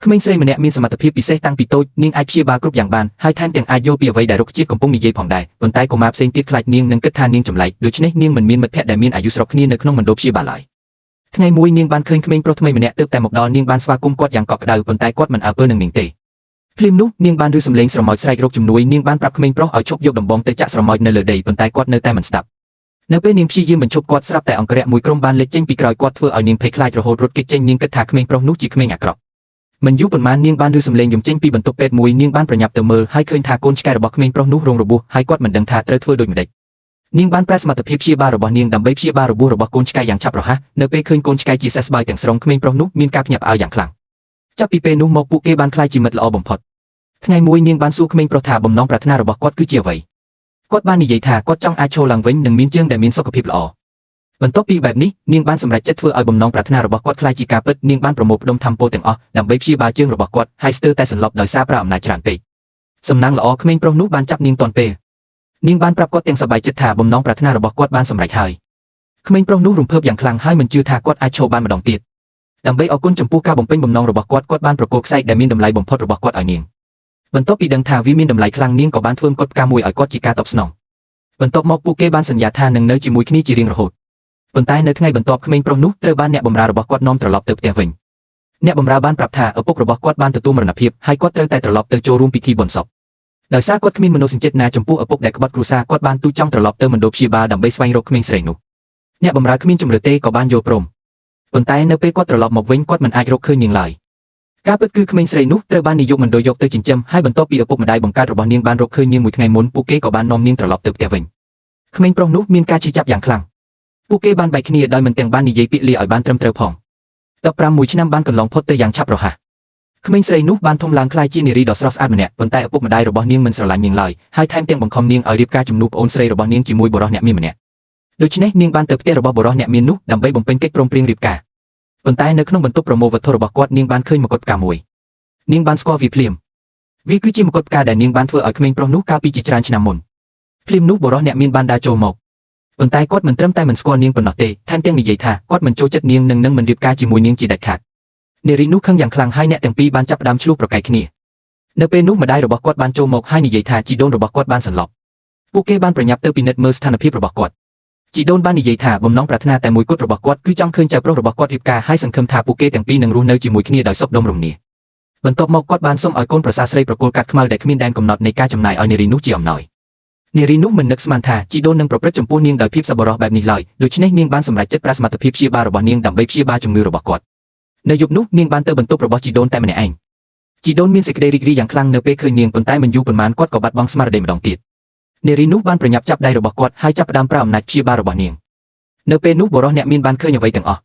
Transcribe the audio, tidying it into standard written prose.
ក្មេងស្រីម្នាក់មានសមត្ថភាពពិសេសតាំងពីតូចនាងអាចព្យាបាលគ្រប់យ៉ាងបានហើយថែមទាំងអាចយល់ពីអ្វីដែលរុក្ខជាតិកំពុងនិយាយផងដែរប៉ុន្តែកុមារផ្សេងទៀតខ្លាចនាងនឹងគិតថានាងចម្លែកដូច្នេះនាងមិនមានមិត្តភក្តិដែលមានអាយុស្របគ្នានៅក្នុងមណ្ឌលព្យាបាលឡើយថ្ងៃមួយនាងបានឃើញក្មេងប្រុសថ្មីម្នាក់ទើបតែមកដល់នាងបានស្វាគមន៍គាត់យ៉ាងកក់ក្ដៅប៉ុន្តែគាត់មិនអើពើនឹងនាងទេភ្លាមនោះនាងបានឮសំឡេងស្រមោចស្រែករកជំនួយនាងបានប្រាប់ក្មេងប្រុសឲ្យឈប់យកដំបងទៅចាក់ស្រមោចនៅលើដីប៉ុន្តែគាត់នៅតែមិនស្ដាប់នៅពេលនាងព្យាយាមបញ្ឈប់គាត់ស្រាប់តែអង្គរៈមួយក្រុមបានលេចចេញពីក្រោយគាត់ធ្វើឲ្យនាងភ័យខ្លាចរហូតរត់គេចចេញនាងគិតថាក្មេងប្រុសនោះជាក្មេងអាក្រក់មិនយូរប៉ុន្មាននាងបានឮសំឡេងយំចេញពីបន្ទប់ពេទ្យមួយនាងបានប្រញាប់ទៅមើលហើយឃើញថាកូនឆ្កែរបស់ក្មេងប្រុសនោះរងរបួសហើយគាត់មិនដឹងថាត្រូវធ្វើដូចម្តេចនាងបានប្រែសមត្ថភាពព្យាបាលរបស់នាងដើម្បីព្យាបាលរបួសរបស់កូនឆ្កែយ៉ាងឆាប់រហ័សនៅពេលឃើញកូនឆ្កែជាសះស្បើយទាំងស្រុងក្មេងប្រុសនោះមានការភ្ញាក់ផ្អើលយ៉ាងខ្លាំងចាប់ពីពេលនោះមកពួកគេបានក្លាយជាមិត្តល្អបំផុតថ្ងៃមួយនាងបានសួរក្មេងប្រុសថាបំណងប្រាថ្នារបស់គាត់គឺជាអ្វីគាត់បាននិយាយថាគាត់ចង់អាចឈរឡើងវិញនិងមានជើងដែលមានសុខភាពល្អបន្ទាប់ពីបែបនេះនាងបានសម្រេចចិត្តធ្វើឲ្យបំណងប្រាថ្នារបស់គាត់ក្លាយជាការពិតនាងបានប្រមូលផ្ដុំធម្មពលទាំងអស់ដើម្បីព្យាបាលជើងរបស់គាត់ហើយស្ទើរតែសន្លប់ដោយសារប្រើអំណាចច្រើនពេកសំណាងល្អក្មេងប្រុសនោះបានចាប់នាងទាន់ពេលនាងបានប្រាប់គាត់ទាំងសប្បាយចិត្តថាបំណងប្រាថ្នារបស់គាត់បានសម្រេចហើយក្មេងប្រុសនោះរំភើបយ៉ាងខ្លាំងហើយមិនជឿថាគាត់អាចឈរបានម្ដងទៀតដើម្បីអរគុណចំពោះការបំពេញបំណងរបស់គាត់គាត់បានប្រគល់ខ្សែដែលមានតម្លៃបំផុតរបស់គាត់ឲ្យនាងបន្ទាប់ពីដឹងថាវាមានតម្លៃខ្លាំងនាងក៏បានធ្វើកុដផ្កាមួយឲ្យគាត់ជាការតបស្នងបន្ទាប់មកពួកគេបានសន្យាថានឹងនៅជាមួយគ្នាជារៀងរហូតប៉ុន្តែនៅថ្ងៃបន្ទាប់ក្មេងប្រុសនោះត្រូវបានអ្នកបម្រើរបស់គាត់នាំត្រឡប់ទៅផ្ទះវិញអ្នកបម្រើបានប្រាប់ថាឪពុករបស់គាត់បានទទួលមរណភាពហើយគាត់ត្រូវតែត្រឡប់ទៅចូលរួមពិធីបុណ្យសពដោយសារគាត់គ្មានមនោសញ្ចេតនាចំពោះឪពុកដែលក្បត់គ្រួសារគាត់បានទូចចង់ត្រឡប់ទៅមណ្ឌលព្យាបាលដើម្បីស្វែងរកក្មេងស្រីនោះអ្នកបម្រើគ្មានជំរឿទេក៏បានយល់ព្រមប៉ុន្តែនៅពេលគាត់ត្រឡប់មកវិញគាត់មិនអាចរកឃើញនាងឡើយការពិតគឺក្មេងស្រីនោះត្រូវបាននាយកមណ្ឌលយកទៅចិញ្ចឹមហើយបន្ទាប់ពីឪពុកម្ដាយបង្កើតរបស់នាងបានរកឃើញនាងមួយថ្ងៃមុនពួកគេក៏បាននាំនាងត្រឡប់ទៅផ្ទះវិញក្មេងប្រុសនោះមានការឈឺចាប់យ៉ាងខ្លាំងពួកគេបានបែកគ្នាដោយមិនទាំងបាននិយាយពាក្យលាឲ្យបានត្រឹមត្រូវផង15ឆ្នាំបានកន្លងផុតទៅយ៉ាងឆាប់រហ័សក្មេងស្រីនោះបានធំឡើងក្លាយជានារីដ៏ស្រស់ស្អាតម្នាក់ប៉ុន្តែឪពុកម្ដាយរបស់នាងមិនស្រឡាញ់នាងឡើយហើយថែមទាំងបង្ខំនាងឲ្យរៀបការជំនួបប្អូនស្រីរបស់នាងជាមួយបុរសអ្នកមានម្នាក់ដូច្នេះនាងបានទៅផ្ទះរបស់បុរសអ្នកមាននោះដើម្បីបំពេញកិច្ចព្រមព្រៀងរៀបការប៉ុន្តែនៅក្នុងបន្ទប់ប្រមូលវត្ថុរបស់គាត់នាងបានឃើញមកុដផ្កាមួយនាងបានស្គាល់វាភ្លាមវាគឺជាមកុដផ្កាដែលនាងបានធ្វើឲ្យក្មេងប្រុសនោះកាលពីជាច្រើនឆ្នាំមុនភ្លាមនោះបុរសអ្នកមានបានដើរចូលមកប៉ុន្តែគាត់មិនត្រឹមតែមិនស្គាល់នាងប៉ុណ្ណោះទេថែមទាំងនិយាយថាគាត់មិនចូលចិត្តនាងនិងនឹងមិនរៀបការជាមួយនាងជាដាច់ខាតនារីនោះខឹងយ៉ាងខ្លាំងហើយអ្នកទាំងពីរបានចាប់ផ្ដើមឆ្លោះប្រកែកគ្នានៅពេលនោះម្ដាយរបស់គាត់បានចូលមកហើយនិយាយថាជីដូនរបស់គាត់បានសន្លប់ពួកគេបានប្រញាប់ទៅពិនិត្យមើលស្ថានភាពរបស់គាត់ជីដូនបាននិយាយថាបំណងប្រាថ្នាតែមួយគត់របស់គាត់គឺចង់ឃើញចៅប្រុសរបស់គាត់រៀបការហើយសង្ឃឹមថាពួកគេទាំងពីរនឹងរស់នៅជាមួយគ្នាដោយសុខដុមរមនាបន្ទាប់មកគាត់បានសុំឲ្យកូនប្រសាស្រីប្រគល់កាត់ខ្មៅដែលគ្មានដែនកំណត់នៃការចំណាយឲ្យនារីនោះជាអំណោយនារីនោះមិននឹកស្មានថាជីដូននឹងប្រព្រឹត្តចំពោះនាងដោយភាពសប្បុរសបែបនេះឡើយដូច្នេះនាងបានសម្រេចចិត្តប្រើសមត្ថភាពព្យាបាលរបស់នាងដើម្បីព្យាបាលជំងឺរបស់គាត់នៅយប់នោះនាងបានទៅបន្ទប់របស់ជីដូនតែម្នាក់ឯងជីដូនមានសេចក្តីរីករាយយ៉ាងខ្លាំងនៅពេលឃើញនាងប៉ុន្តែមិនយូរប៉ុន្មានគាត់ក៏បាត់បង់ស្មារតីម្ដងទៀតនារីនោះបានប្រញាប់ចាប់ដៃរបស់គាត់ហើយចាប់ផ្ដើមប្រើអំណាចព្យាបាលរបស់នាងនៅពេលនោះបុរសអ្នកមានបានឃើញអ្វីទាំងអស់